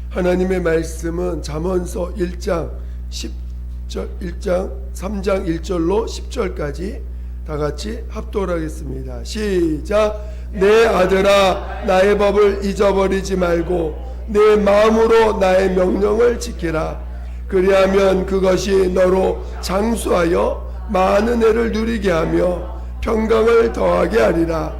하나님의 말씀은 잠언서 1장 3장 1절로 10절까지 다 같이 합독을 하겠습니다. 시작. 내 아들아, 나의 법을 잊어버리지 말고 내 마음으로 나의 명령을 지키라. 그리하면 그것이 너로 장수하여 많은 애를 누리게 하며 평강을 더하게 하리라.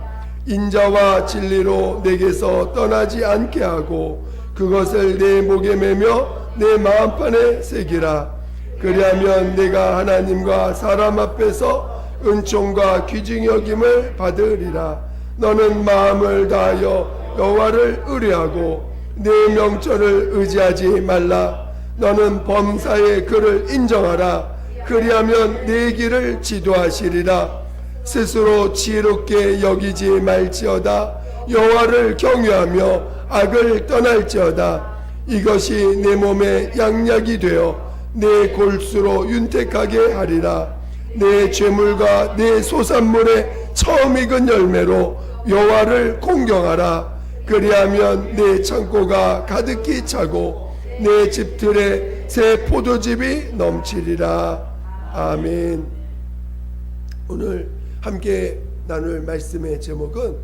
인자와 진리로 내게서 떠나지 않게 하고 그것을 내 목에 매며 내 마음판에 새기라. 그리하면 내가 하나님과 사람 앞에서 은총과 귀중히 여김을 받으리라. 너는 마음을 다하여 여호와를 의뢰하고 내 명철을 의지하지 말라. 너는 범사의 그를 인정하라. 그리하면 내 길을 지도하시리라. 스스로 지혜롭게 여기지 말지어다. 여호와를 경외하며 악을 떠날지어다. 이것이 내 몸에 양약이 되어 내 골수로 윤택하게 하리라. 내 죄물과 내 소산물의 처음 익은 열매로 여호와를 공경하라. 그리하면 내 창고가 가득히 차고 내 집들에 새 포도즙이 넘치리라. 아멘. 오늘 함께 나눌 말씀의 제목은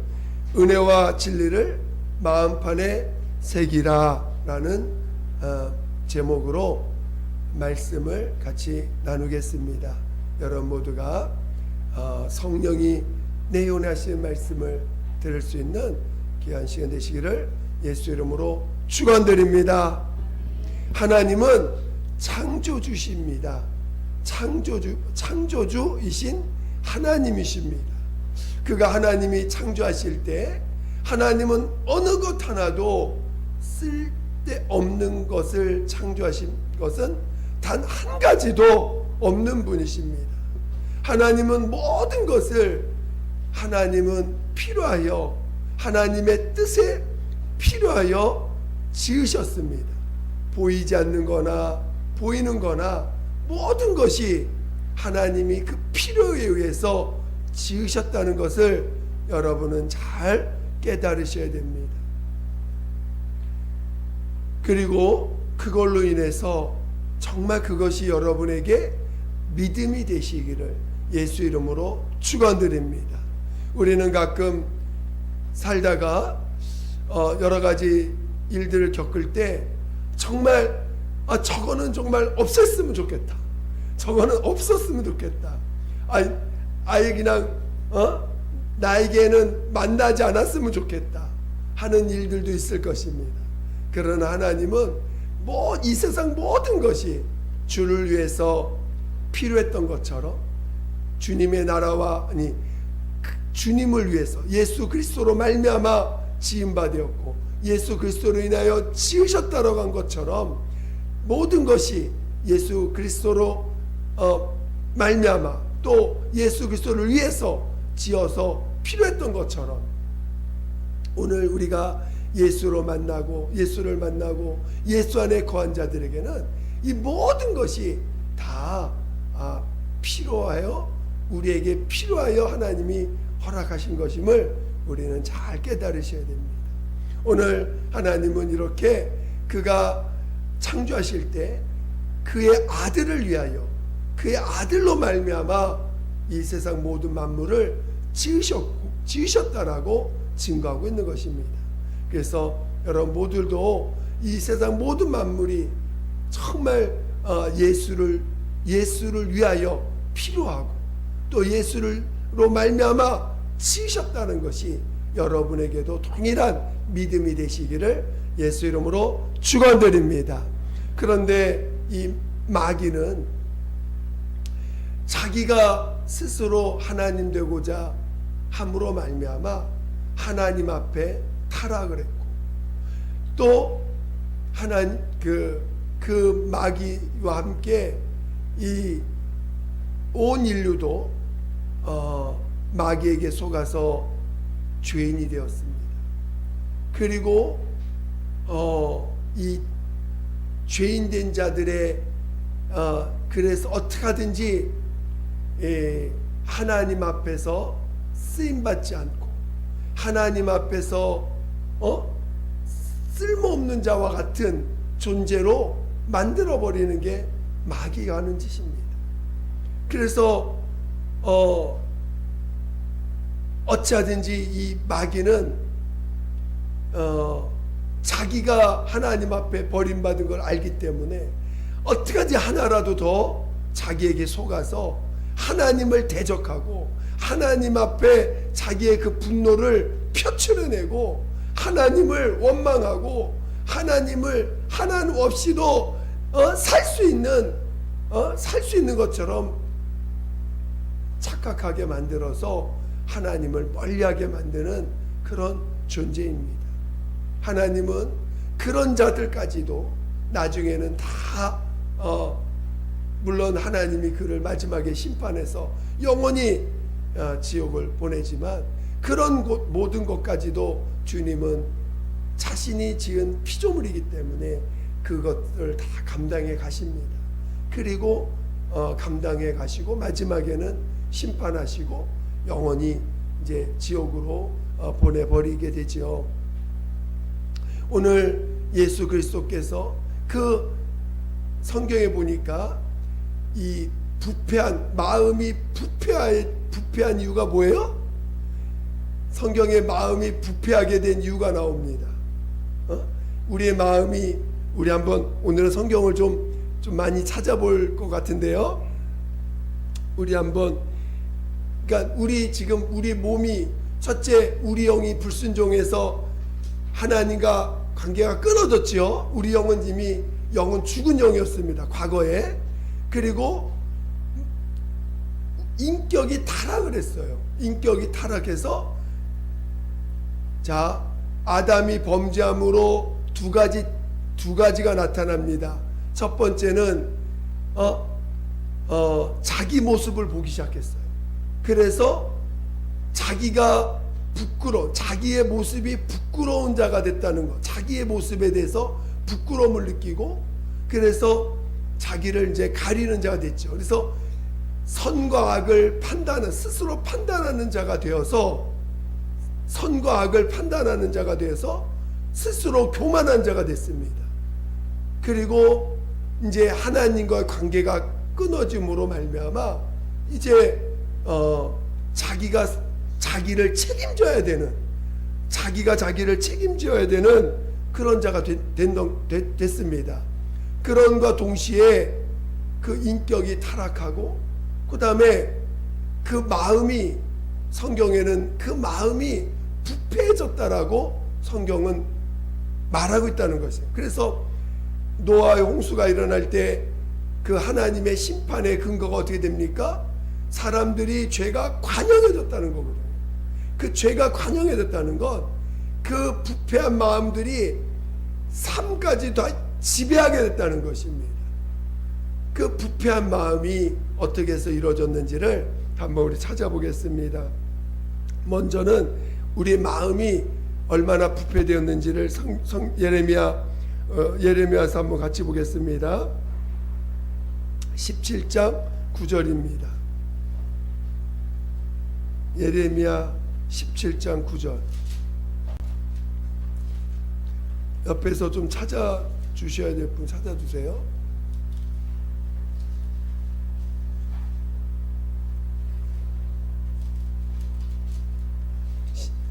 은혜와 진리를 마음판에 새기라 라는 제목으로 말씀을 같이 나누겠습니다. 여러분 모두가 성령이 내용하시는 말씀을 들을 수 있는 귀한 시간 되시기를 예수 이름으로 축원드립니다. 하나님은 창조주십니다. 창조주이신 하나님이십니다. 그가 하나님이 창조하실 때 하나님은 어느 것 하나도 쓸데없는 것을 창조하신 것은 단 한 가지도 없는 분이십니다. 하나님은 모든 것을 하나님은 필요하여 하나님의 뜻에 필요하여 지으셨습니다. 보이지 않는 거나 보이는 거나 모든 것이 하나님이 그 필요에 의해서 지으셨다는 것을 여러분은 잘 깨달으셔야 됩니다. 그리고 그걸로 인해서 정말 그것이 여러분에게 믿음이 되시기를 예수 이름으로 축원드립니다. 우리는 가끔 살다가 여러 가지 일들을 겪을 때 정말 저거는 정말 없었으면 좋겠다. 저거는 없었으면 좋겠다. 아예 그냥 나에게는 만나지 않았으면 좋겠다 하는 일들도 있을 것입니다. 그러나 하나님은 이 세상 모든 것이 주를 위해서 필요했던 것처럼 주님의 나라와 주님을 위해서 예수 그리스도로 말미암아 지음바 되었고 예수 그리스도로 인하여 지으셨다라고 한 것처럼 모든 것이 예수 그리스도로 말미암아 또 예수 그리스도를 위해서 지어서 필요했던 것처럼 오늘 우리가 예수를 만나고 예수 안에 거한 자들에게는 이 모든 것이 다 필요하여 우리에게 필요하여 하나님이 허락하신 것임을 우리는 잘 깨달으셔야 됩니다. 오늘 하나님은 이렇게 그가 창조하실 때 그의 아들을 위하여 그의 아들로 말미암아 이 세상 모든 만물을 지으셨다라고 증거하고 있는 것입니다. 그래서 여러분 모두도 이 세상 모든 만물이 정말 예수를 위하여 필요하고 또 예수로 말미암아 지으셨다는 것이 여러분에게도 동일한 믿음이 되시기를 예수 이름으로 축원드립니다. 그런데 이 마귀는 자기가 스스로 하나님 되고자 함으로 말미암아 하나님 앞에 타락을 했고 또 하나님 그 마귀와 함께 이 온 인류도 마귀에게 속아서 죄인이 되었습니다. 그리고 이 죄인된 자들의 그래서 어떻게 하든지 하나님 앞에서 쓰임받지 않고 하나님 앞에서 쓸모없는 자와 같은 존재로 만들어버리는 게 마귀가 하는 짓입니다. 그래서 어찌하든지 이 마귀는 자기가 하나님 앞에 버림받은 걸 알기 때문에 어떻게든지 하나라도 더 자기에게 속아서 하나님을 대적하고 하나님 앞에 자기의 그 분노를 표출해내고 하나님을 원망하고 하나님 없이도 살 수 있는 것처럼 착각하게 만들어서 하나님을 멀리하게 만드는 그런 존재입니다. 하나님은 그런 자들까지도 나중에는 다 물론 하나님이 그를 마지막에 심판해서 영원히 지옥을 보내지만 그런 모든 것까지도 주님은 자신이 지은 피조물이기 때문에 그것을 다 감당해 가십니다. 그리고 감당해 가시고 마지막에는 심판하시고 영원히 이제 지옥으로 보내버리게 되지요. 오늘 예수 그리스도께서 그 성경에 보니까 이 마음이 부패한 이유가 뭐예요? 성경에 마음이 부패하게 된 이유가 나옵니다. 우리의 마음이 우리 한번 오늘은 성경을 좀 많이 찾아볼 것 같은데요. 우리 한번 그러니까 우리 몸이 첫째 우리 영이 불순종해서 하나님과 관계가 끊어졌지요. 우리 영은 이미 죽은 영이었습니다. 과거에. 그리고 인격이 타락을 했어요. 인격이 타락해서 아담이 범죄함으로 두 가지가 나타납니다. 첫 번째는 자기 모습을 보기 시작했어요. 그래서 자기의 모습이 부끄러운 자가 됐다는 것, 자기의 모습에 대해서 부끄러움을 느끼고 그래서 자기를 이제 가리는 자가 됐죠. 그래서 선과 악을 스스로 판단하는 자가 되어서 선과 악을 판단하는 자가 되어서 스스로 교만한 자가 됐습니다. 그리고 이제 하나님과의 관계가 끊어짐으로 말미암아 이제 자기가 자기를 책임져야 되는 그런 자가 됐습니다. 그런과 동시에 그 인격이 타락하고 그 다음에 그 마음이 성경에는 그 마음이 부패해졌다라고 성경은 말하고 있다는 것이에요. 그래서 노아의 홍수가 일어날 때 그 하나님의 심판의 근거가 어떻게 됩니까? 사람들이 죄가 관영해졌다는 거거든요. 그 죄가 관영해졌다는 것, 그 부패한 마음들이 삶까지 다 지배하게 됐다는 것입니다. 그 부패한 마음이 어떻게 해서 이루어졌는지를 한번 우리 찾아보겠습니다. 먼저는 우리 마음이 얼마나 부패되었는지를 예레미야서 한번 같이 보겠습니다. 17장 9절입니다. 예레미야 17장 9절. 옆에서 좀 찾아주셔야 될 분 찾아주세요.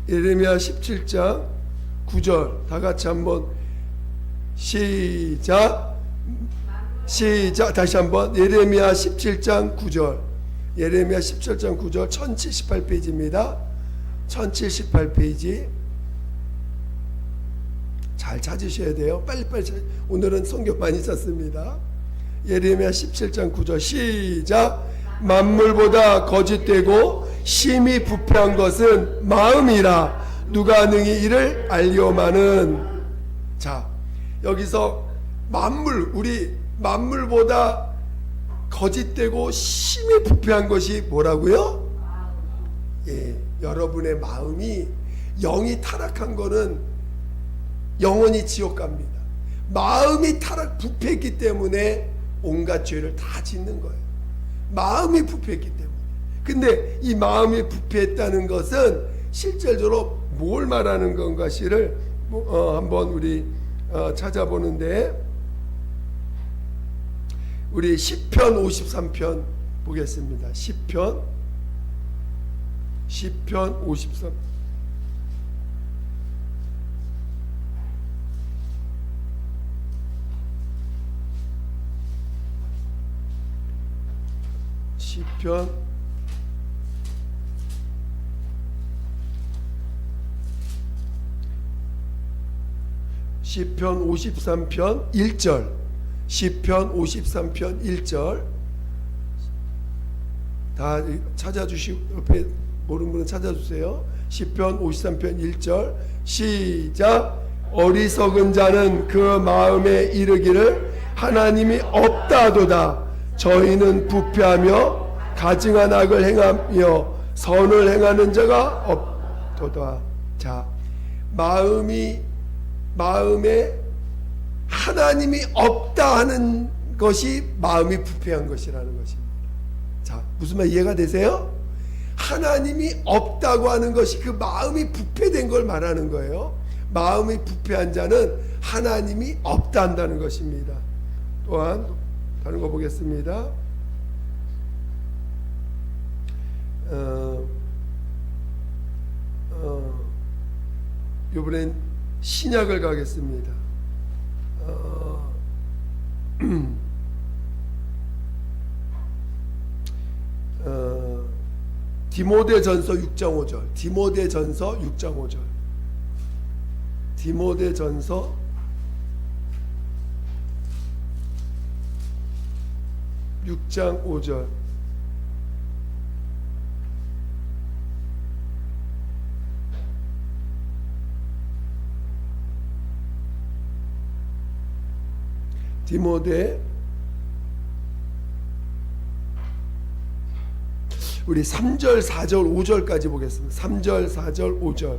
예레미야 17장 9절 다 같이 한번 시작 다시 한번 예레미야 17장 9절 예레미야 17장 9절 1078페이지입니다. 1078페이지 잘 찾으셔야 돼요. 빨리빨리 오늘은 성경 많이 찾습니다. 예레미야 17장 9절 시작 만물보다 거짓되고 심히 부패한 것은 마음이라 누가 능히 이를 알리오마는. 자, 여기서 우리 만물보다 거짓되고 심히 부패한 것이 뭐라고요? 예, 여러분의 마음이 영이 타락한 거는 영원히 지옥 갑니다. 마음이 부패했기 때문에 온갖 죄를 다 짓는 거예요. 마음이 부패했기 때문에. 근데 이 마음이 부패했다는 것은 실질적으로 뭘 말하는 건가를 한번 우리 찾아보는데, 우리 시편 53편 보겠습니다. 시편 53. 시편 53편 1절. 시편 53편 1절. 다 찾아주시고, 옆에 모르는 분은 찾아주세요. 시편 53편 1절 시작. 어리석은 자는 그 마음에 이르기를 하나님이 없다도다. 저희는 부패하며 가증한 악을 행하며 선을 행하는 자가 없도다. 자, 마음에 하나님이 없다 하는 것이 마음이 부패한 것이라는 것입니다. 자, 무슨 말 이해가 되세요? 하나님이 없다고 하는 것이 그 마음이 부패된 걸 말하는 거예요. 마음이 부패한 자는 하나님이 없다 한다는 것입니다. 또한 다른 거 보겠습니다. 이번엔 신약을 가겠습니다. 디모데전서 6장 5절. 디모데전서 6장 5절. 디모데전서 6장 5절. 디모데 우리 3절, 4절, 5절까지 보겠습니다. 3절, 4절, 5절.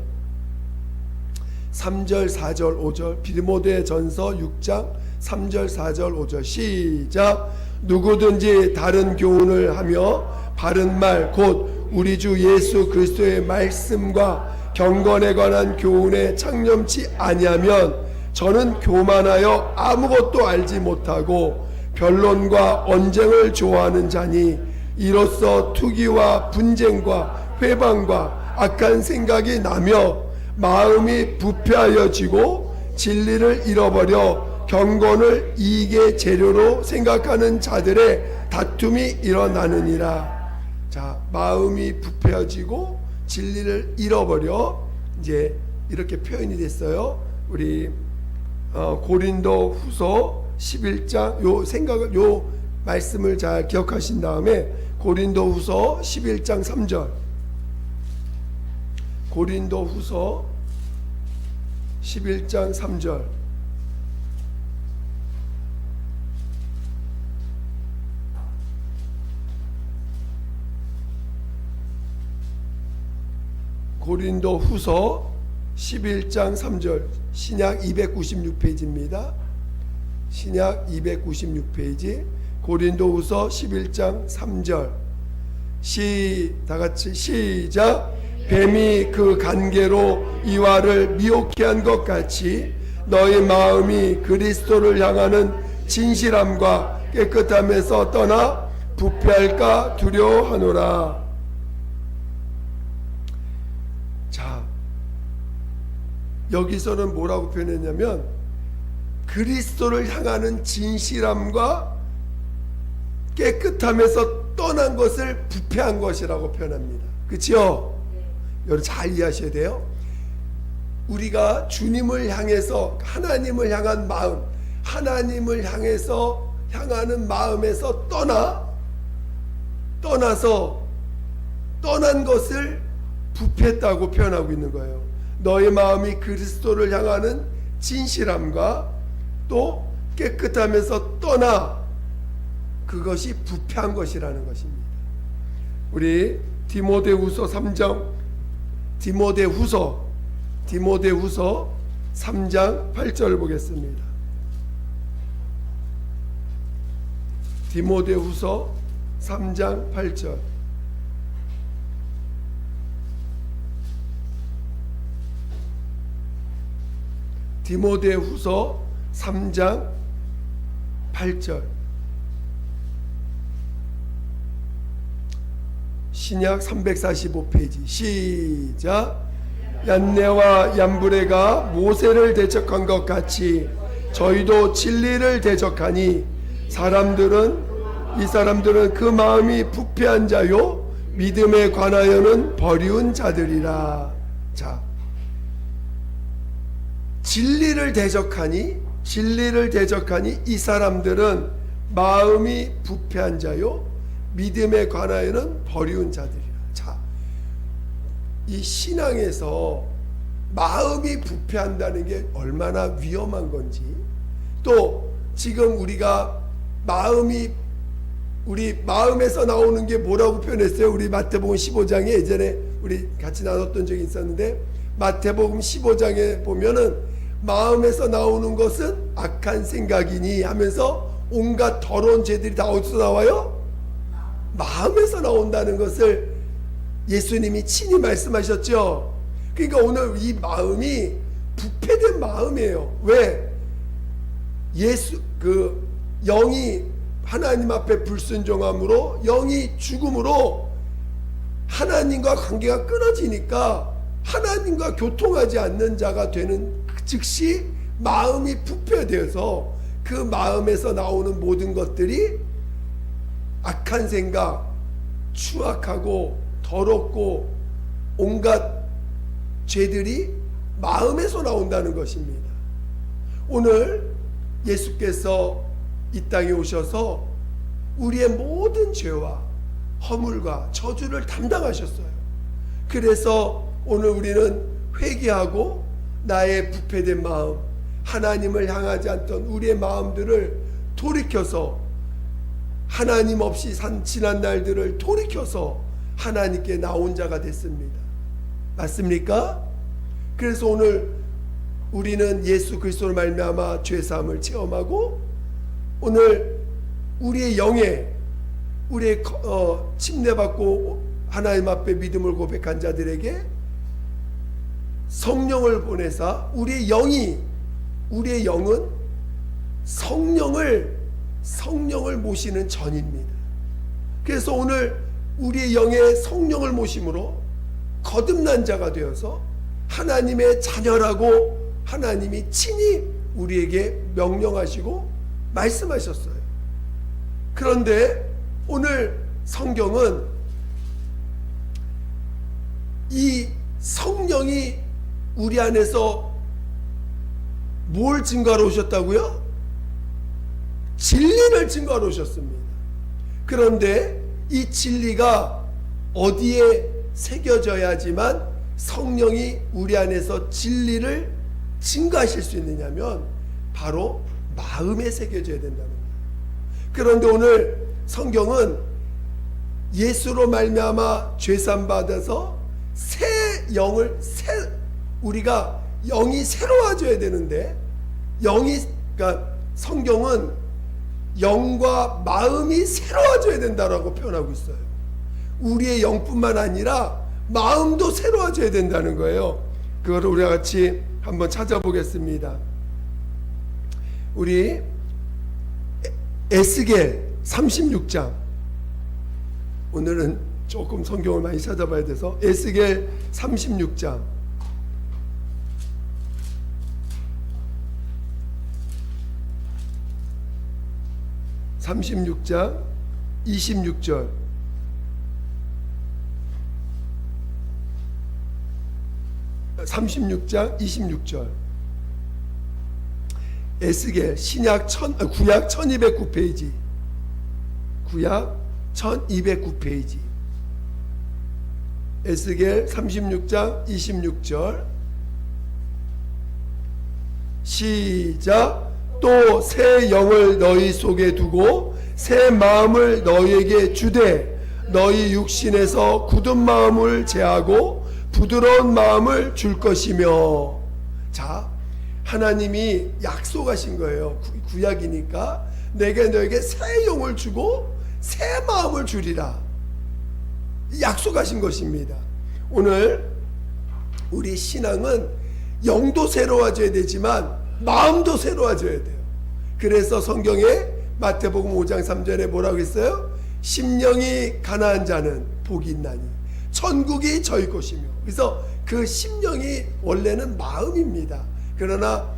3절, 4절, 5절. 디모데전서 6장 3절, 4절, 5절. 시작. 누구든지 다른 교훈을 하며 바른 말 곧 우리 주 예수 그리스도의 말씀과 경건에 관한 교훈에 창념치 아니하면 저는 교만하여 아무것도 알지 못하고 변론과 언쟁을 좋아하는 자니 이로써 투기와 분쟁과 회방과 악한 생각이 나며 마음이 부패하여지고 진리를 잃어버려 경건을 이익의 재료로 생각하는 자들의 다툼이 일어나느니라. 자, 마음이 부패해지고 진리를 잃어버려, 이제 이렇게 표현이 됐어요. 우리 고린도 후서 11장 요 말씀을 잘 기억하신 다음에 고린도 후서 11장 3절. 고린도 후서 11장 3절. 고린도 후서 11장 3절. 신약 296페이지입니다. 신약 296페이지. 고린도 후서 11장 3절. 다같이 시작. 뱀이 그 간계로 이와를 미혹해 한 것 같이 너희 마음이 그리스도를 향하는 진실함과 깨끗함에서 떠나 부패할까 두려워하노라. 자, 여기서는 뭐라고 표현했냐면 그리스도를 향하는 진실함과 깨끗함에서 떠난 것을 부패한 것이라고 표현합니다. 그렇죠? 여러분 잘 이해하셔야 돼요. 우리가 주님을 향해서 하나님을 향한 마음, 하나님을 향해서 향하는 마음에서 떠나서 떠난 것을 부패했다고 표현하고 있는 거예요. 너의 마음이 그리스도를 향하는 진실함과 또 깨끗함에서 떠나 그것이 부패한 것이라는 것입니다. 우리 디모데후서 3장 디모데후서 3장 8절 보겠습니다. 디모데후서 3장 8절. 디모데후서 3장 8절. 신약 345페이지 시작. 얀네와 얀브레가 모세를 대적한 것 같이 저희도 진리를 대적하니 이 사람들은 그 마음이 부패한 자요 믿음에 관하여는 버리운 자들이라. 자, 진리를 대적하니 이 사람들은 마음이 부패한 자요 믿음에 관하여는 버리운 자들이라. 자, 이 신앙에서 마음이 부패한다는 게 얼마나 위험한 건지, 또 지금 우리가 우리 마음에서 나오는 게 뭐라고 표현했어요? 우리 마태복음 15장에 예전에 우리 같이 나눴던 적이 있었는데, 마태복음 15장에 보면은 마음에서 나오는 것은 악한 생각이니 하면서 온갖 더러운 죄들이 다 어디서 나와요? 마음에서 나온다는 것을 예수님이 친히 말씀하셨죠. 그러니까 오늘 이 마음이 부패된 마음이에요. 왜? 영이 하나님 앞에 불순종함으로, 영이 죽음으로 하나님과 관계가 끊어지니까 하나님과 교통하지 않는 자가 되는 즉시 마음이 부패되어서 그 마음에서 나오는 모든 것들이 악한 생각, 추악하고 더럽고 온갖 죄들이 마음에서 나온다는 것입니다. 오늘 예수께서 이 땅에 오셔서 우리의 모든 죄와 허물과 저주를 담당하셨어요. 그래서 오늘 우리는 회개하고 나의 부패된 마음, 하나님을 향하지 않던 우리의 마음들을 돌이켜서 하나님 없이 산 지난 날들을 돌이켜서 하나님께 나온 자가 됐습니다. 맞습니까? 그래서 오늘 우리는 예수 그리스도로 말미암아 죄사함을 체험하고, 오늘 우리의 영에 우리의 침례받고 하나님 앞에 믿음을 고백한 자들에게 성령을 보내사 우리의 영은 성령을 모시는 전입니다. 그래서 오늘 우리의 영에 성령을 모심으로 거듭난 자가 되어서 하나님의 자녀라고 하나님이 친히 우리에게 명령하시고 말씀하셨어요. 그런데 오늘 성경은 이 성령이 우리 안에서 뭘 증거하러 오셨다고요? 진리를 증거하러 오셨습니다. 그런데 이 진리가 어디에 새겨져야지만 성령이 우리 안에서 진리를 증거하실 수 있느냐면 바로 마음에 새겨져야 된다는 거예요. 그런데 오늘 성경은 예수로 말미암아 죄산 받아서 우리가 영이 새로워져야 되는데, 그러니까 성경은 영과 마음이 새로워져야 된다라고 표현하고 있어요. 우리의 영뿐만 아니라 마음도 새로워져야 된다는 거예요. 그거를 우리가 같이 한번 찾아보겠습니다. 우리 에스겔 36장, 오늘은 조금 성경을 많이 찾아봐야 돼서 에스겔 36장 26절 에스겔 구약 1209페이지 구약 1209페이지 에스겔 36장 26절 시작. 또 새 영을 너희 속에 두고 새 마음을 너희에게 주되 너희 육신에서 굳은 마음을 제하고 부드러운 마음을 줄 것이며. 자, 하나님이 약속하신 거예요. 구약이니까 내게 너에게 새 영을 주고 새 마음을 주리라 약속하신 것입니다. 오늘 우리 신앙은 영도 새로워져야 되지만 마음도 새로워져야 돼요. 그래서 성경에 마태복음 5장 3절에 뭐라고 했어요? 심령이 가난한 자는 복이 있나니 천국이 저희 것이며. 그래서 그 심령이 원래는 마음입니다. 그러나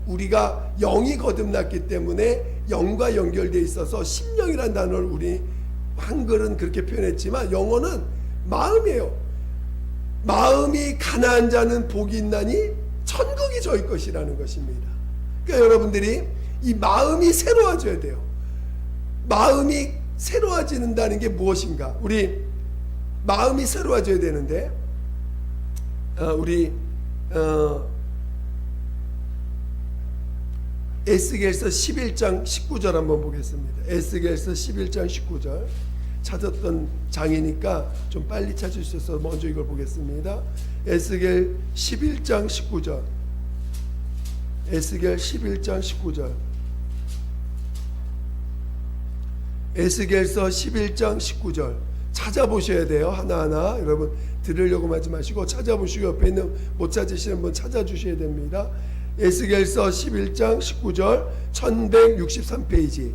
우리가 영이 거듭났기 때문에 영과 연결되어 있어서 심령이라는 단어를 우리 한글은 그렇게 표현했지만 영어는 마음이에요. 마음이 가난한 자는 복이 있나니 천국이 저희 것이라는 것입니다. 그러니까 여러분들이 이 마음이 새로워져야 돼요. 마음이 새로워진다는 게 무엇인가? 우리 마음이 새로워져야 되는데 우리 에스겔서 11장 19절 한번 보겠습니다. 에스겔서 11장 19절 찾았던 장이니까 좀 빨리 찾으셔서 먼저 이걸 보겠습니다. 에스겔 11장 19절 에스겔 11장 19절 에스겔서 11장 19절 찾아보셔야 돼요. 하나하나 여러분 들으려고 하지 마시고 찾아보시고 옆에 있는 못 찾으시는 분 찾아주셔야 됩니다. 에스겔서 11장 19절 1163페이지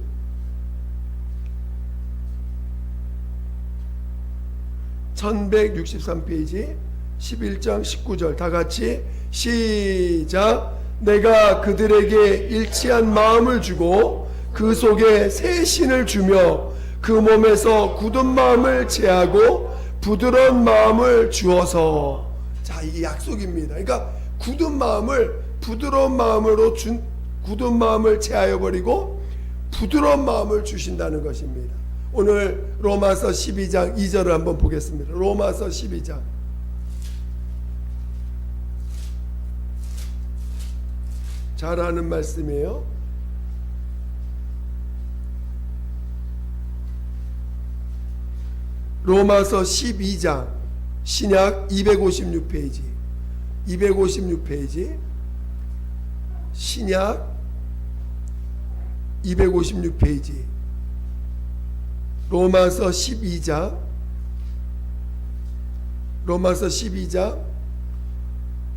1163페이지 11장 19절 다같이 시작. 내가 그들에게 일치한 마음을 주고 그 속에 새 신을 주며 그 몸에서 굳은 마음을 제하고 부드러운 마음을 주어서. 자, 이게 약속입니다. 그러니까 굳은 마음을 부드러운 마음으로 굳은 마음을 제하여 버리고 부드러운 마음을 주신다는 것입니다. 오늘 로마서 12장 2절을 한번 보겠습니다. 로마서 12장 잘 아는 말씀이에요. 로마서 12장 신약 256페이지 256페이지 신약 256페이지 로마서 12장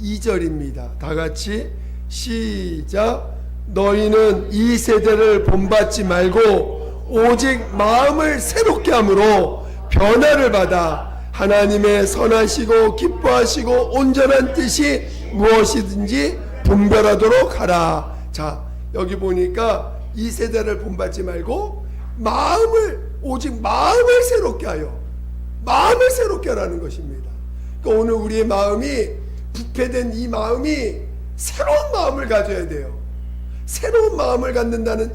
2절입니다. 다같이 시작. 너희는 이 세대를 본받지 말고 오직 마음을 새롭게 함으로 변화를 받아 하나님의 선하시고 기뻐하시고 온전한 뜻이 무엇이든지 분별하도록 하라. 자, 여기 보니까 이 세대를 본받지 말고 오직 마음을 새롭게 하여 마음을 새롭게 하라는 것입니다. 그러니까 오늘 우리의 마음이 부패된 이 마음이 새로운 마음을 가져야 돼요. 새로운 마음을 갖는다는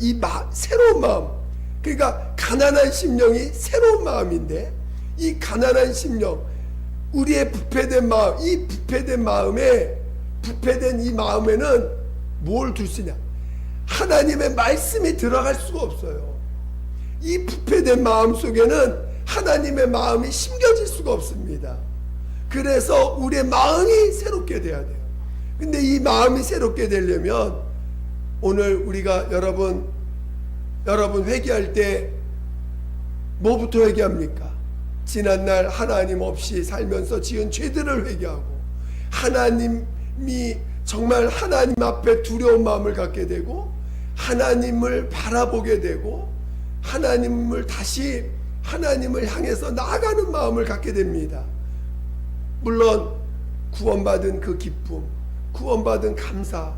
새로운 마음. 그러니까 가난한 심령이 새로운 마음인데 이 가난한 심령, 우리의 부패된 마음, 이 부패된 마음에 부패된 이 마음에는 뭘 둘 수냐? 하나님의 말씀이 들어갈 수가 없어요. 이 부패된 마음 속에는 하나님의 마음이 심겨질 수가 없습니다. 그래서 우리의 마음이 새롭게 돼야 돼요. 근데 이 마음이 새롭게 되려면 오늘 우리가 여러분 회개할 때 뭐부터 회개합니까? 지난날 하나님 없이 살면서 지은 죄들을 회개하고 하나님이 정말 하나님 앞에 두려운 마음을 갖게 되고 하나님을 바라보게 되고 다시 하나님을 향해서 나아가는 마음을 갖게 됩니다. 물론 구원받은 그 기쁨, 구원받은 감사,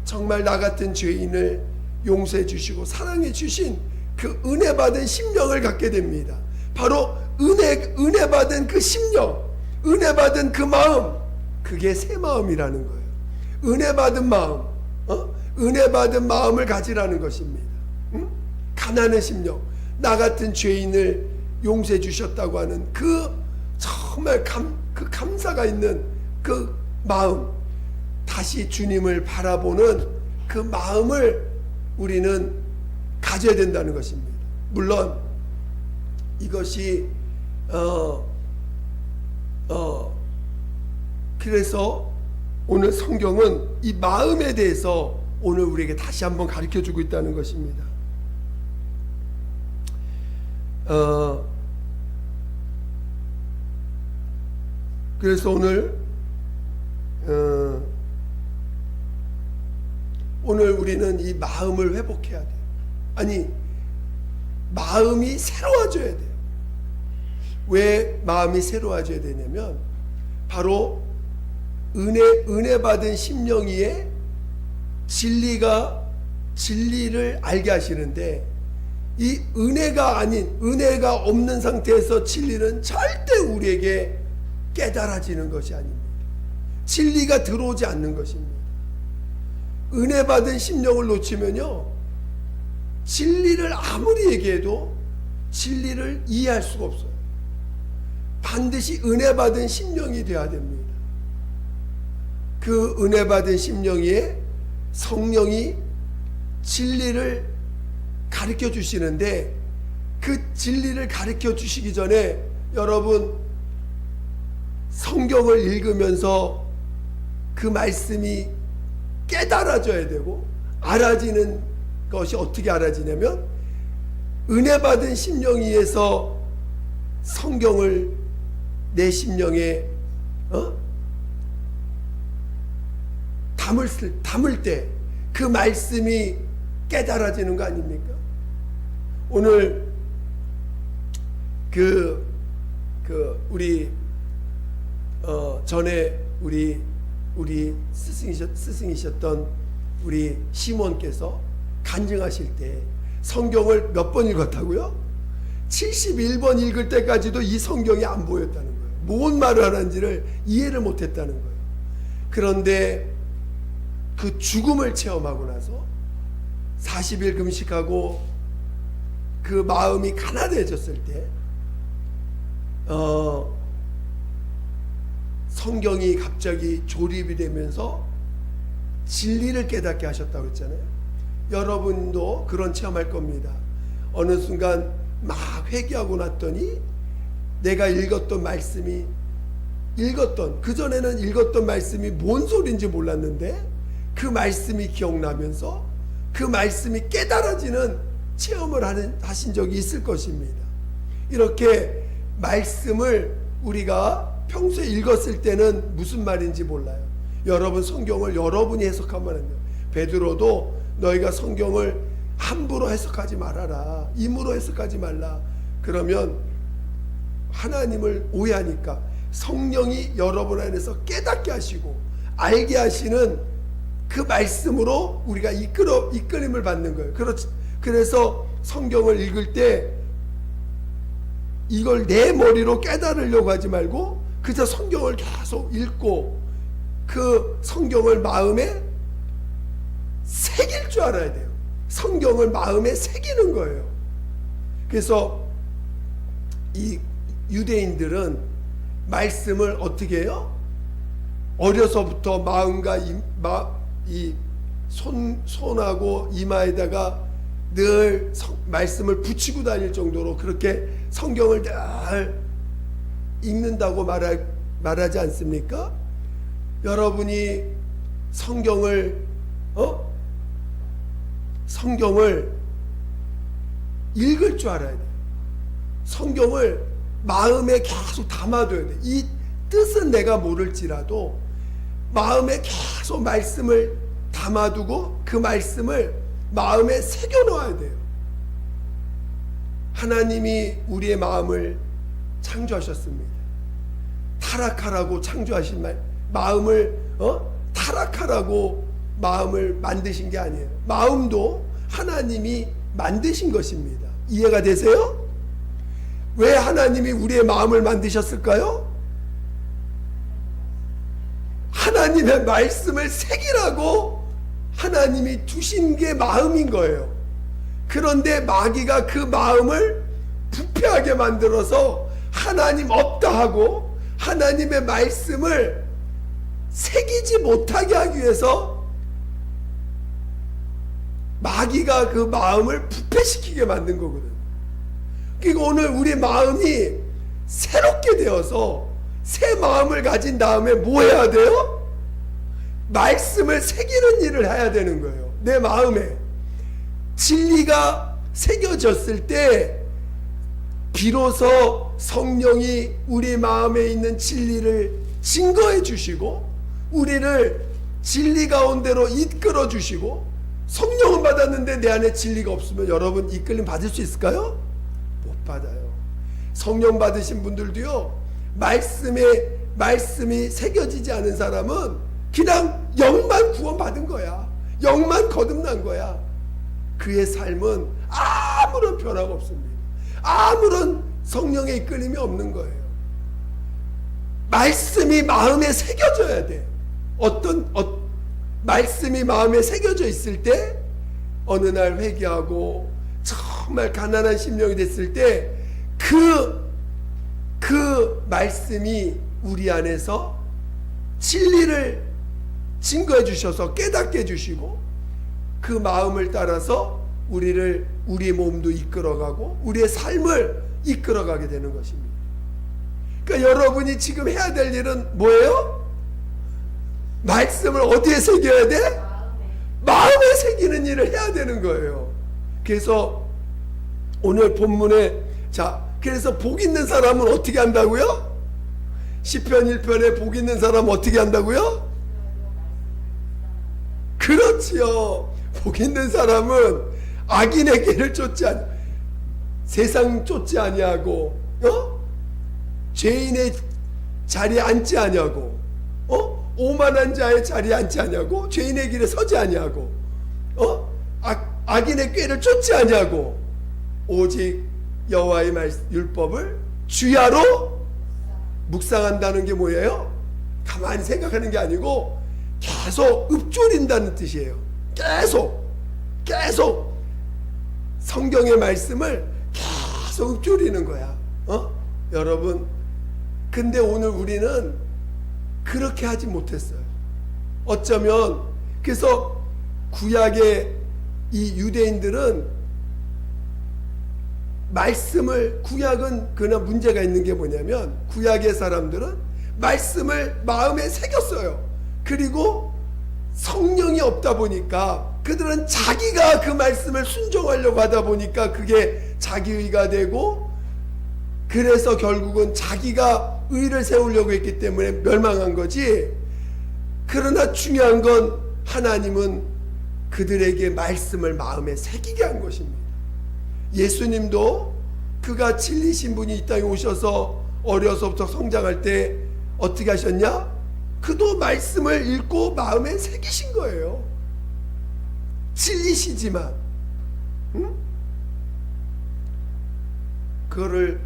정말 나 같은 죄인을 용서해 주시고 사랑해 주신 그 은혜 받은 심령을 갖게 됩니다. 바로 은혜 받은 그 심령, 은혜 받은 그 마음, 그게 새 마음이라는 거예요. 은혜 받은 마음, 은혜 받은 마음을 가지라는 것입니다. 가난한 심령, 나 같은 죄인을 용서해 주셨다고 하는 그 정말 그 감사가 있는 그 마음, 다시 주님을 바라보는 그 마음을 우리는 가져야 된다는 것입니다. 물론 이것이 그래서 오늘 성경은 이 마음에 대해서 오늘 우리에게 다시 한번 가르쳐주고 있다는 것입니다. 그래서 오늘 오늘 우리는 이 마음을 회복해야 돼요. 아니, 마음이 새로워져야 돼요. 왜 마음이 새로워져야 되냐면 바로 은혜 받은 심령이에 진리를 알게 하시는데, 이 은혜가 없는 상태에서 진리는 절대 우리에게 깨달아지는 것이 아닙니다. 진리가 들어오지 않는 것입니다. 은혜 받은 심령을 놓치면요, 진리를 아무리 얘기해도 진리를 이해할 수가 없어요. 반드시 은혜 받은 심령이 되어야 됩니다. 그 은혜 받은 심령에 성령이 진리를 가르쳐 주시는데, 그 진리를 가르쳐 주시기 전에 여러분 성경을 읽으면서 그 말씀이 깨달아져야 되고, 알아지는 것이 어떻게 알아지냐면 은혜 받은 심령이에서 성경을 내 심령에 담을 때 그 말씀이 깨달아지는 거 아닙니까? 오늘 우리 전에 우리 스승이셨던 우리 시몬께서 간증하실 때 성경을 몇 번 읽었다고요? 71번 읽을 때까지도 이 성경이 안 보였다는 거예요. 뭔 말을 하는지를 이해를 못했다는 거예요. 그런데 그 죽음을 체험하고 나서 40일 금식하고 그 마음이 가난해졌을 때 성경이 갑자기 조립이 되면서 진리를 깨닫게 하셨다고 했잖아요. 여러분도 그런 체험할 겁니다. 어느 순간 막 회개하고 났더니 내가 그전에는 읽었던 말씀이 뭔 소리인지 몰랐는데 그 말씀이 기억나면서 그 말씀이 깨달아지는 체험을 하신 적이 있을 것입니다. 이렇게 말씀을 우리가 평소에 읽었을 때는 무슨 말인지 몰라요. 여러분 성경을 여러분이 해석하면 안 돼요. 베드로도 너희가 성경을 함부로 해석하지 말아라, 임으로 해석하지 말라. 그러면 하나님을 오해하니까 성령이 여러분 안에서 깨닫게 하시고 알게 하시는 그 말씀으로 우리가 이끌림을 받는 거예요. 그래서 성경을 읽을 때 이걸 내 머리로 깨달으려고 하지 말고 그저 성경을 계속 읽고 그 성경을 마음에 새길 줄 알아야 돼요. 성경을 마음에 새기는 거예요. 그래서 이 유대인들은 말씀을 어떻게 해요? 어려서부터 마음과 손하고 이마에다가 늘 말씀을 붙이고 다닐 정도로 그렇게 성경을 늘 읽는다고 말하지 않습니까? 여러분이 성경을 읽을 줄 알아야 돼요. 성경을 마음에 계속 담아둬야 돼요. 이 뜻은 내가 모를지라도 마음에 계속 말씀을 담아두고 그 말씀을 마음에 새겨놓아야 돼요. 하나님이 우리의 마음을 창조하셨습니다. 타락하라고 창조하신 마음을 타락하라고 마음을 만드신 게 아니에요. 마음도 하나님이 만드신 것입니다. 이해가 되세요? 왜 하나님이 우리의 마음을 만드셨을까요? 하나님의 말씀을 새기라고 하나님이 두신 게 마음인 거예요. 그런데 마귀가 그 마음을 부패하게 만들어서 하나님 없다 하고 하나님의 말씀을 새기지 못하게 하기 위해서 마귀가 그 마음을 부패시키게 만든 거거든요. 그러니까 오늘 우리 마음이 새롭게 되어서 새 마음을 가진 다음에 뭐 해야 돼요? 말씀을 새기는 일을 해야 되는 거예요. 내 마음에 진리가 새겨졌을 때 비로소 성령이 우리 마음에 있는 진리를 증거해 주시고 우리를 진리 가운데로 이끌어 주시고 성령은 받았는데 내 안에 진리가 없으면 여러분 이끌림 받을 수 있을까요? 못 받아요. 성령 받으신 분들도요, 말씀이 새겨지지 않은 사람은 그냥 영만 구원받은 거야. 영만 거듭난 거야. 그의 삶은 아무런 변화가 없습니다. 아무런 성령의 이끌림이 없는 거예요. 말씀이 마음에 새겨져야 돼. 말씀이 마음에 새겨져 있을 때 어느 날 회개하고 정말 가난한 심령이 됐을 때 그 말씀이 우리 안에서 진리를 증거해 주셔서 깨닫게 해주시고 그 마음을 따라서 우리의 몸도 이끌어가고 우리의 삶을 이끌어가게 되는 것입니다. 그러니까 여러분이 지금 해야 될 일은 뭐예요? 말씀을 어디에 새겨야 돼? 마음에 새기는 일을 해야 되는 거예요. 그래서 오늘 본문에 그래서 복 있는 사람은 어떻게 한다고요? 시편 1편에 복 있는 사람은 어떻게 한다고요? 그렇지요. 복 있는 사람은 악인의 길을 쫓지 아니, 세상 쫓지 아니하고 죄인의 자리에 앉지 아니하고 오만한 자의 자리에 앉지 아니하고 죄인의 길에 서지 아니하고 악인의 꾀를 쫓지 아니하고 오직 여호와의 율법을 주야로 묵상한다는 게 뭐예요? 가만히 생각하는 게 아니고 계속 읊조린다는 뜻이에요. 계속 성경의 말씀을 계속 읊조리는 거야. 여러분, 근데 오늘 우리는 그렇게 하지 못했어요. 어쩌면 그래서 구약의 이 유대인들은 구약은 그러나 문제가 있는 게 뭐냐면 구약의 사람들은 말씀을 마음에 새겼어요. 그리고 성령이 없다 보니까 그들은 자기가 그 말씀을 순종하려고 하다 보니까 그게 자기의가 되고 그래서 결국은 자기가 의를 세우려고 했기 때문에 멸망한 거지. 그러나 중요한 건 하나님은 그들에게 말씀을 마음에 새기게 한 것입니다. 예수님도 그가 진리신 분이 이 땅에 오셔서 어려서부터 성장할 때 어떻게 하셨냐? 그도 말씀을 읽고 마음에 새기신 거예요. 진리시지만 그거를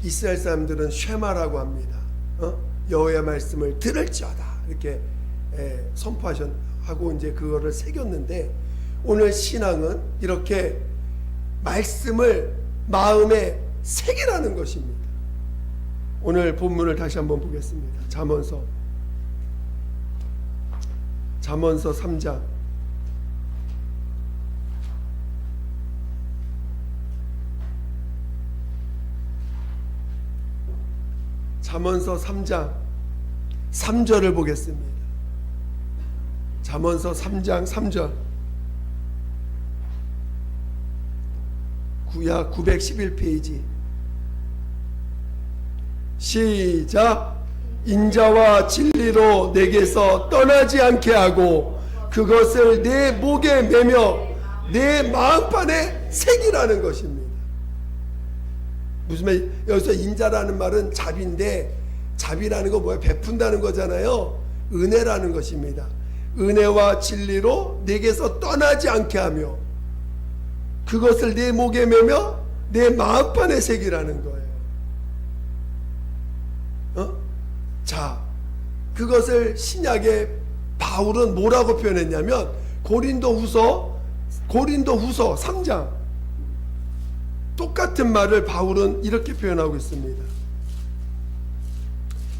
이스라엘 사람들은 쉐마라고 합니다. 여호와의 말씀을 들을지어다 이렇게 선포하고 이제 그거를 새겼는데 오늘 신앙은 이렇게 말씀을 마음에 새기라는 것입니다. 오늘 본문을 다시 한번 보겠습니다. 잠언서 3장 잠언서 3장 3절을 보겠습니다. 잠언서 3장 3절 구약 911페이지 시작. 인자와 진리로 내게서 떠나지 않게 하고 그것을 내 목에 매며 내 마음판에 새기라는 것입니다. 무슨 말? 여기서 인자라는 말은 자비인데 자비라는 거 뭐야? 베푼다는 거잖아요. 은혜라는 것입니다. 은혜와 진리로 내게서 떠나지 않게 하며 그것을 내 목에 매며 내 마음판에 새기라는 거예요. 자, 그것을 신약의 바울은 뭐라고 표현했냐면 고린도후서 3장 똑같은 말을 바울은 이렇게 표현하고 있습니다.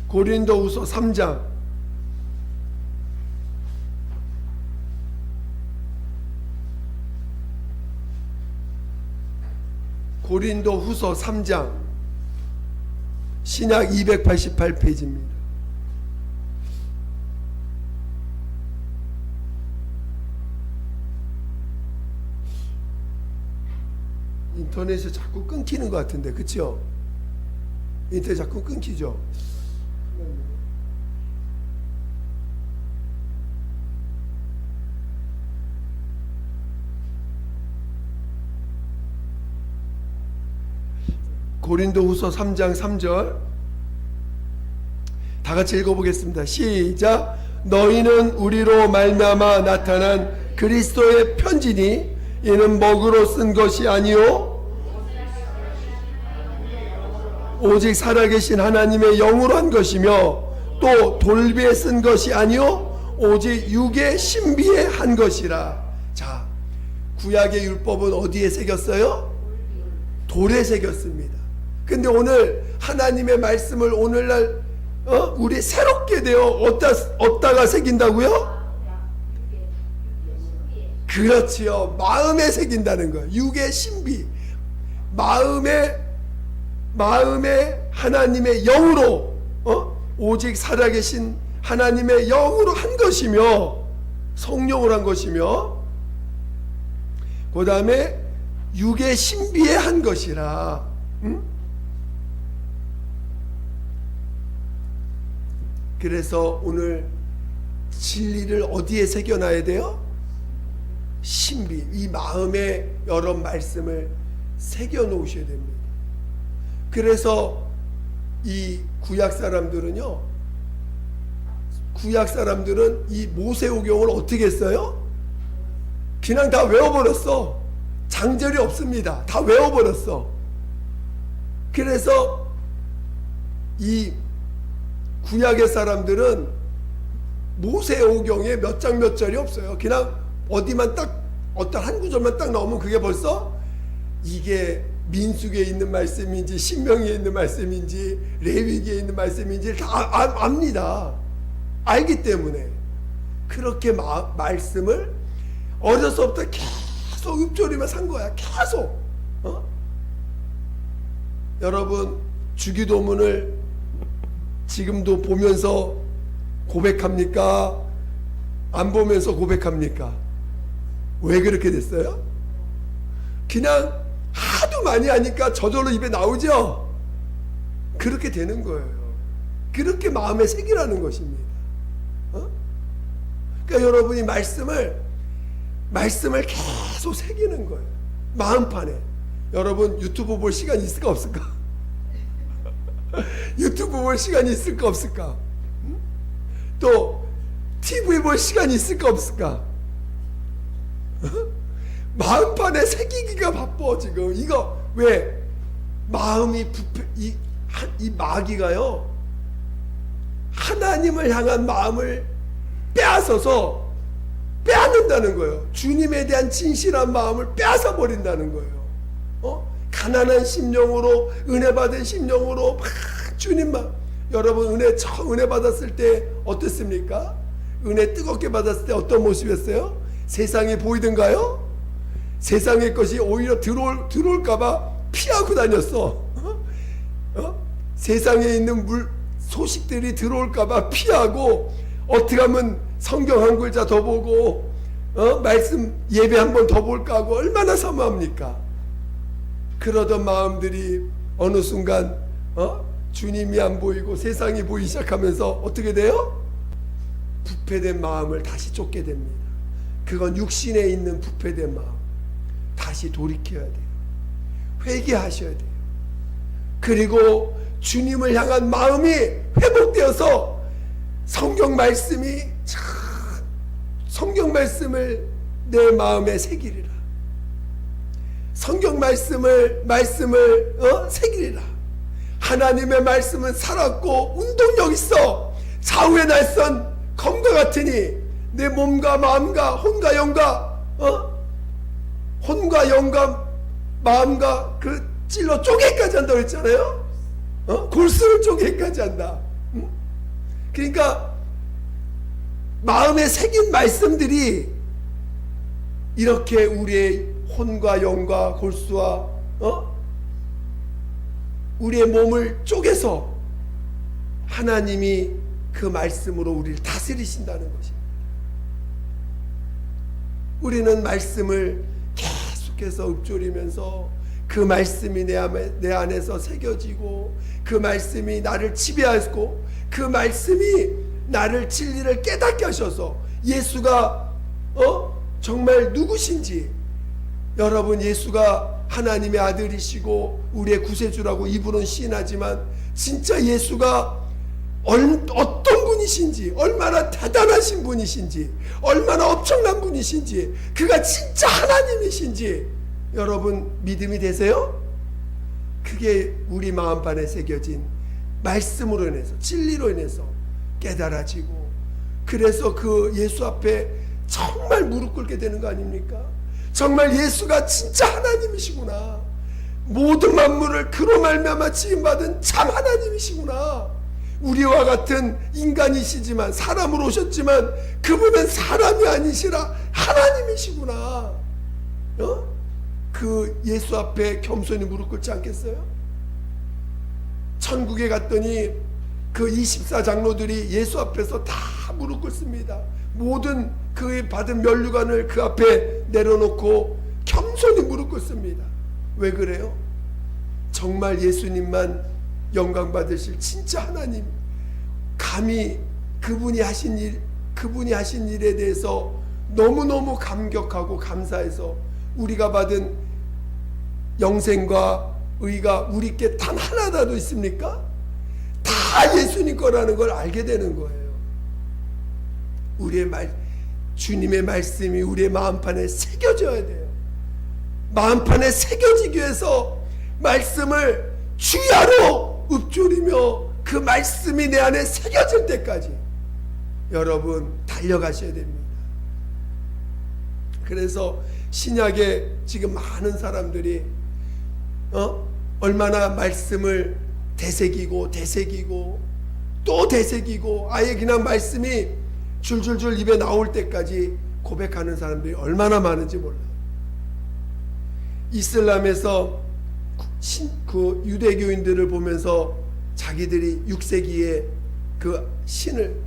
고린도후서 3장 고린도후서 3장 신약 288페이지입니다. 인터넷이 자꾸 끊기는 것 같은데, 그렇죠? 인터넷 자꾸 끊기죠? 고린도후서 3장 3절 다 같이 읽어보겠습니다. 시작. 너희는 우리로 말미암아 나타난 그리스도의 편지니 이는 먹으로 쓴 것이 아니요 오직 살아계신 하나님의 영으로 한 것이며 또 돌비에 쓴 것이 아니요 오직 육의 신비에 한 것이라. 자, 구약의 율법은 어디에 새겼어요? 돌에 새겼습니다. 근데 오늘 하나님의 말씀을 오늘날 우리 새롭게 되어 어디다가 새긴다고요? 그렇지요. 마음에 새긴다는 거예요. 육의 신비. 마음에 하나님의 영으로 오직 살아계신 하나님의 영으로 한 것이며 성령으로 한 것이며 그 다음에 육의 신비에 한 것이라. 그래서 오늘 진리를 어디에 새겨놔야 돼요? 신비, 이 마음에 여러 말씀을 새겨 놓으셔야 됩니다. 그래서 이 구약 사람들은 이 모세오경을 어떻게 했어요? 그냥 다 외워버렸어. 장절이 없습니다. 다 외워버렸어. 그래서 이 구약의 사람들은 모세오경에 몇 장 몇 절이 없어요. 그냥 어디만 딱 어떤 한 구절만 딱 나오면 그게 벌써 이게 민수기에 있는 말씀인지 신명기에 있는 말씀인지 레위기에 있는 말씀인지 다 압니다. 알기 때문에 그렇게 말씀을 어려서부터 계속 읊조리며 산 거야. 계속. 여러분 주기도문을 지금도 보면서 고백합니까? 안 보면서 고백합니까? 왜 그렇게 됐어요? 그냥 하도 많이 하니까 저절로 입에 나오죠? 그렇게 되는 거예요. 그렇게 마음에 새기라는 것입니다. 그러니까 여러분이 말씀을 계속 새기는 거예요. 마음판에. 여러분 유튜브 볼 시간이 있을까 없을까? 유튜브 볼 시간이 있을까 없을까? 또 TV 볼 시간이 있을까 없을까? 마음판에 새기기가 바빠 지금. 이거 왜? 마음이 이 마귀가요 하나님을 향한 마음을 빼앗아서 빼앗는다는 거예요. 주님에 대한 진실한 마음을 빼앗아 버린다는 거예요. 가난한 심령으로, 은혜 받은 심령으로 막 주님만. 여러분 처음 은혜 받았을 때 어땠습니까? 은혜 뜨겁게 받았을 때 어떤 모습이었어요? 세상이 보이던가요? 세상의 것이 오히려 들어올까봐 피하고 다녔어. 세상에 있는 소식들이 들어올까봐 피하고, 어떻게 하면 성경 한 글자 더 보고 말씀 예배 한 번 더 볼까 하고 얼마나 사모합니까? 그러던 마음들이 어느 순간 주님이 안 보이고 세상이 보이기 시작하면서 어떻게 돼요? 부패된 마음을 다시 쫓게 됩니다. 그건 육신에 있는 부패된 마음. 다시 돌이켜야 돼요. 회개하셔야 돼요. 그리고 주님을 향한 마음이 회복되어서 성경 말씀을 내 마음에 새기리라. 성경 말씀을 새기리라. 하나님의 말씀은 살았고 운동력 있어. 좌우의 날선 검과 같으니 내 몸과 마음과 혼과 영과 마음과 그 찔러 쪼개까지 한다고 했잖아요. 골수를 쪼개까지 한다. 그러니까 마음에 새긴 말씀들이 이렇게 우리의 혼과 영과 골수와 우리의 몸을 쪼개서 하나님이 그 말씀으로 우리를 다스리신다는 것입니다. 우리는 말씀을 계속해서 읊조리면서 그 말씀이 내 안에서 새겨지고, 그 말씀이 나를 지배하고, 그 말씀이 나를 진리를 깨닫게 하셔서 예수가 정말 누구신지, 여러분 예수가 하나님의 아들이시고 우리의 구세주라고 입으로는 시인하지만 진짜 예수가 어떤 분이신지, 얼마나 대단하신 분이신지, 얼마나 엄청난 분이신지, 그가 진짜 하나님이신지 여러분 믿음이 되세요? 그게 우리 마음판에 새겨진 말씀으로 인해서, 진리로 인해서 깨달아지고, 그래서 그 예수 앞에 정말 무릎 꿇게 되는 거 아닙니까? 정말 예수가 진짜 하나님이시구나, 모든 만물을 그로 말미암아 지음받은 참 하나님이시구나, 우리와 같은 인간이시지만 사람으로 오셨지만 그분은 사람이 아니시라 하나님이시구나. 그 예수 앞에 겸손히 무릎 꿇지 않겠어요? 천국에 갔더니 그 24장로들이 예수 앞에서 다 무릎 꿇습니다. 모든 그 받은 면류관을 그 앞에 내려놓고 겸손히 무릎 꿇습니다. 왜 그래요? 정말 예수님만 영광 받으실 진짜 하나님, 감히 그분이 하신 일에 대해서 너무너무 감격하고 감사해서 우리가 받은 영생과 의가 우리께 단 하나라도 있습니까? 다 예수님 거라는 걸 알게 되는 거예요. 주님의 말씀이 우리의 마음판에 새겨져야 돼요. 마음판에 새겨지기 위해서 말씀을 주야로 읊조리며 그 말씀이 내 안에 새겨질 때까지 여러분 달려가셔야 됩니다. 그래서 신약에 지금 많은 사람들이 얼마나 말씀을 되새기고 또 되새기고 아예 그냥 말씀이 줄줄줄 입에 나올 때까지 고백하는 사람들이 얼마나 많은지 몰라요. 이슬람에서 그 유대교인들을 보면서 자기들이 6세기에 그 신을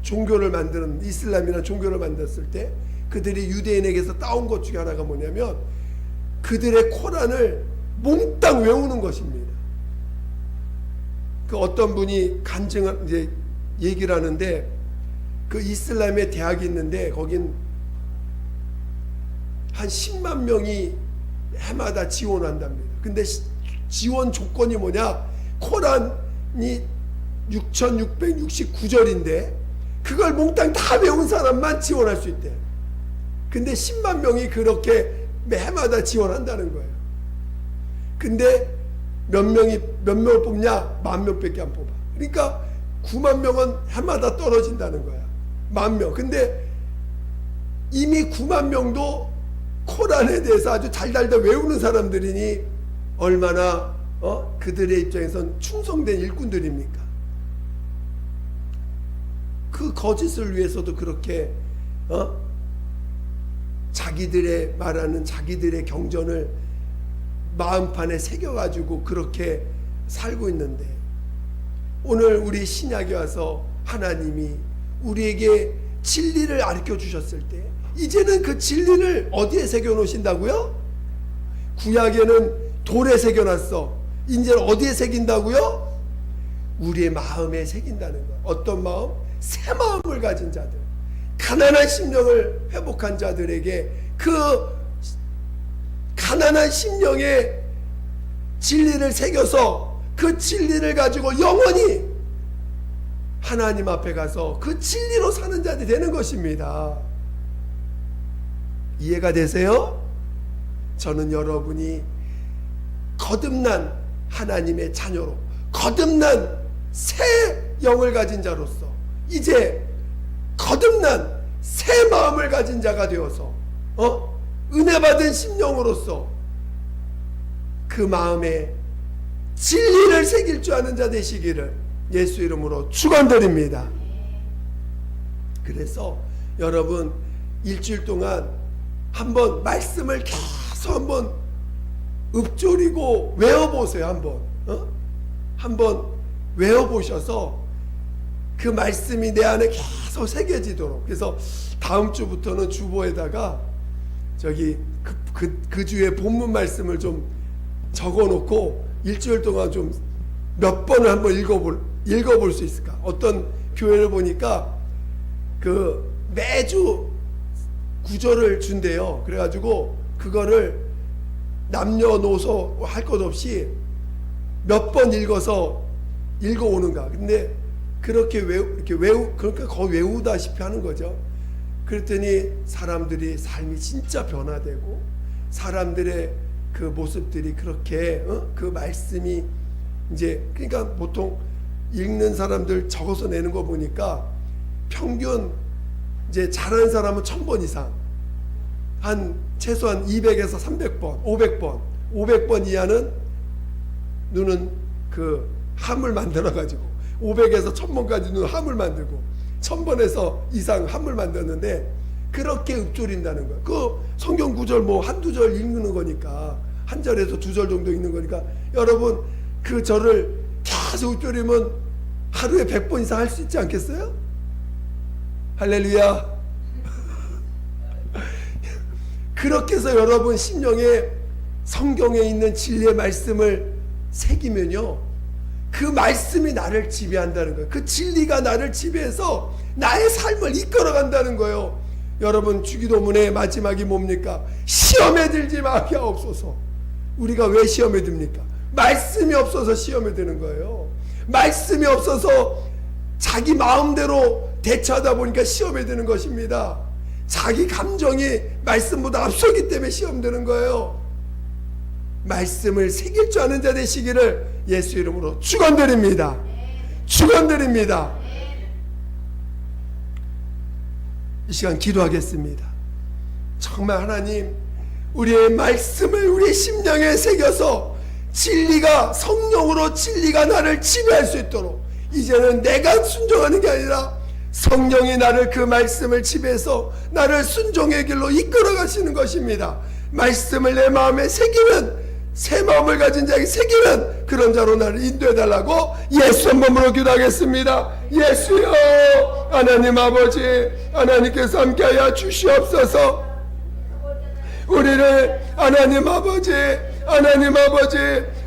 종교를 만드는, 이슬람이라는 종교를 만들었을 때 그들이 유대인에게서 따온 것 중에 하나가 뭐냐면 그들의 코란을 몽땅 외우는 것입니다. 그 어떤 분이 이제 얘기를 하는데, 그 이슬람의 대학이 있는데 거긴 한 10만 명이 해마다 지원한답니다. 근데 지원 조건이 뭐냐? 코란이 6669절인데 그걸 몽땅 다 외운 사람만 지원할 수 있대. 근데 10만 명이 그렇게 해마다 지원한다는 거예요. 근데 몇 명을 뽑냐? 10,000명밖에 안 뽑아. 그러니까 9만 명은 해마다 떨어진다는 거야. 10,000명. 근데 이미 9만 명도 코란에 대해서 아주 달달달 외우는 사람들이니 얼마나 그들의 입장에선 충성된 일꾼들입니까? 그 거짓을 위해서도 그렇게 자기들의 말하는 자기들의 경전을 마음판에 새겨가지고 그렇게 살고 있는데, 오늘 우리 신약에 와서 하나님이 우리에게 진리를 가르쳐 주셨을 때 이제는 그 진리를 어디에 새겨 놓으신다고요? 구약에는 돌에 새겨놨어. 이제는 어디에 새긴다고요? 우리의 마음에 새긴다는 거야. 어떤 마음? 새 마음을 가진 자들, 가난한 심령을 회복한 자들에게 그 가난한 심령에 진리를 새겨서 그 진리를 가지고 영원히 하나님 앞에 가서 그 진리로 사는 자들이 되는 것입니다. 이해가 되세요? 저는 여러분이 거듭난 하나님의 자녀로, 거듭난 새 영을 가진 자로서, 이제 거듭난 새 마음을 가진 자가 되어서 은혜 받은 심령으로서 그 마음에 진리를 새길 줄 아는 자 되시기를 예수 이름으로 축원드립니다. 그래서 여러분 일주일 동안 한번 말씀을 계속 한번 읊조리고 외워보세요. 한번 외워보셔서 그 말씀이 내 안에 계속 새겨지도록. 그래서 다음 주부터는 주보에다가 저기 그 주의 본문 말씀을 좀 적어놓고 일주일 동안 좀 몇 번을 한번 읽어볼 수 있을까? 어떤 교회를 보니까 그 매주 구절을 준대요. 그래가지고 그거를 남녀노소 할 것 없이 몇 번 읽어오는가. 근데 그렇게 그러니까 거의 외우다시피 하는 거죠. 그랬더니 사람들이 삶이 진짜 변화되고 사람들의 그 모습들이 그렇게 그 말씀이 이제 그러니까 보통 읽는 사람들 적어서 내는 거 보니까 평균 이제 잘하는 사람은 1000번 이상, 한 최소한 200에서 300번, 500번 이하는 눈은 그 함을 만들어 가지고 500에서 1000번까지 눈 함을 만들고 1000번에서 이상 함을 만들었는데 그렇게 읊조린다는 거예요. 그 성경 구절 뭐 한두 절 읽는 거니까 한 절에서 두 절 정도 읽는 거니까 여러분 그 절을 계속 읊조리면 하루에 100번 이상 할 수 있지 않겠어요? 할렐루야. 그렇게 해서 여러분 심령에 성경에 있는 진리의 말씀을 새기면요 그 말씀이 나를 지배한다는 거예요. 그 진리가 나를 지배해서 나의 삶을 이끌어간다는 거예요. 여러분 주기도문의 마지막이 뭡니까? 시험에 들지 마게 하옵소서. 우리가 왜 시험에 듭니까? 말씀이 없어서 시험에 드는 거예요. 말씀이 없어서 자기 마음대로 대처하다 보니까 시험에 드는 것입니다. 자기 감정이 말씀보다 앞서기 때문에 시험 드는 거예요. 말씀을 새길 줄 아는 자 되시기를 예수 이름으로 축원드립니다. 축원드립니다. 이 시간 기도하겠습니다. 정말 하나님 우리의 말씀을 우리 심령에 새겨서 진리가 성령으로 진리가 나를 지배할 수 있도록 이제는 내가 순종하는 게 아니라 성령이 나를 그 말씀을 지배해서 나를 순종의 길로 이끌어 가시는 것입니다. 말씀을 내 마음에 새기는 새 마음을 가진 자에게 새기는 그런 자로 나를 인도해 달라고 예수 한 몸으로 기도하겠습니다. 예수여 하나님 아버지 하나님께서 함께하여 주시옵소서. 우리를 하나님 아버지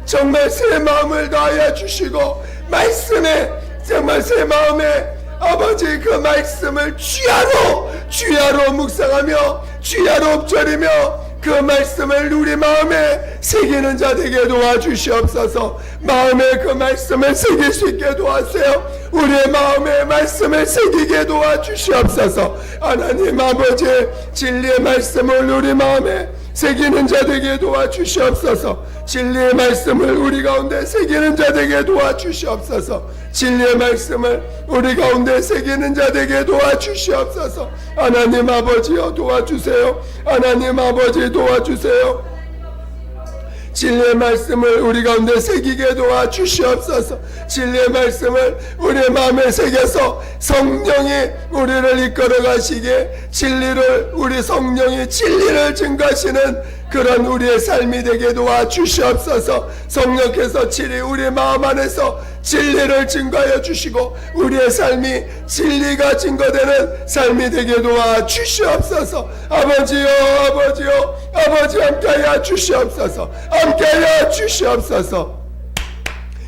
정말 새 마음을 다하여 주시고 말씀에 정말 새 마음에 아버지 그 말씀을 주야로 묵상하며 주야로 읊조리며 그 말씀을 우리 마음에 새기는 자 되게 도와주시옵소서. 마음에 그 말씀을 새길 수 있게 도와주세요. 우리의 마음에 말씀을 새기게 도와주시옵소서. 하나님 아버지 진리의 말씀을 우리 마음에 새기는 자 되게 도와주시옵소서. 진리의 말씀을 우리 가운데 새기는 자 되게 도와주시옵소서. 진리의 말씀을 우리 가운데 새기는 자 되게 도와주시옵소서. 하나님 아버지여 도와주세요. 하나님 아버지 도와주세요. 진리의 말씀을 우리 가운데 새기게 도와주시옵소서. 진리의 말씀을 우리의 마음에 새겨서 성령이 우리를 이끌어 가시게 진리를 우리 성령이 진리를 증거하시는 그런 우리의 삶이 되게 도와주시옵소서. 성령께서 진리 우리 마음 안에서 진리를 증거하여 주시고 우리의 삶이 진리가 증거되는 삶이 되게 도와주시옵소서. 아버지요 아버지 함께하여 주시옵소서. 함께하여 주시옵소서.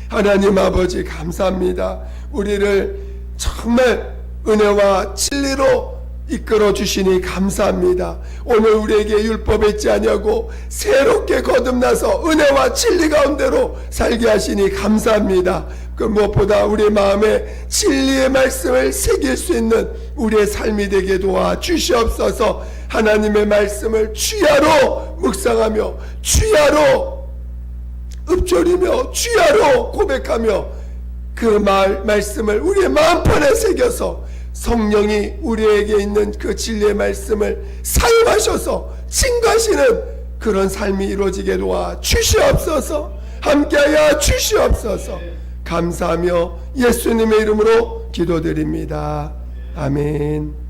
하나님 아버지 감사합니다. 우리를 정말 은혜와 진리로 이끌어 주시니 감사합니다. 오늘 우리에게 율법에 있지 아니하고 새롭게 거듭나서 은혜와 진리 가운데로 살게 하시니 감사합니다. 그 무엇보다 우리 마음에 진리의 말씀을 새길 수 있는 우리의 삶이 되게 도와 주시옵소서. 하나님의 말씀을 주야로 묵상하며 주야로 읊조리며 주야로 고백하며 그 말씀을 우리의 마음판에 새겨서 성령이 우리에게 있는 그 진리의 말씀을 사용하셔서 증거하시는 그런 삶이 이루어지게 도와 주시옵소서. 함께하여 주시옵소서. 감사하며 예수님의 이름으로 기도드립니다. 아멘.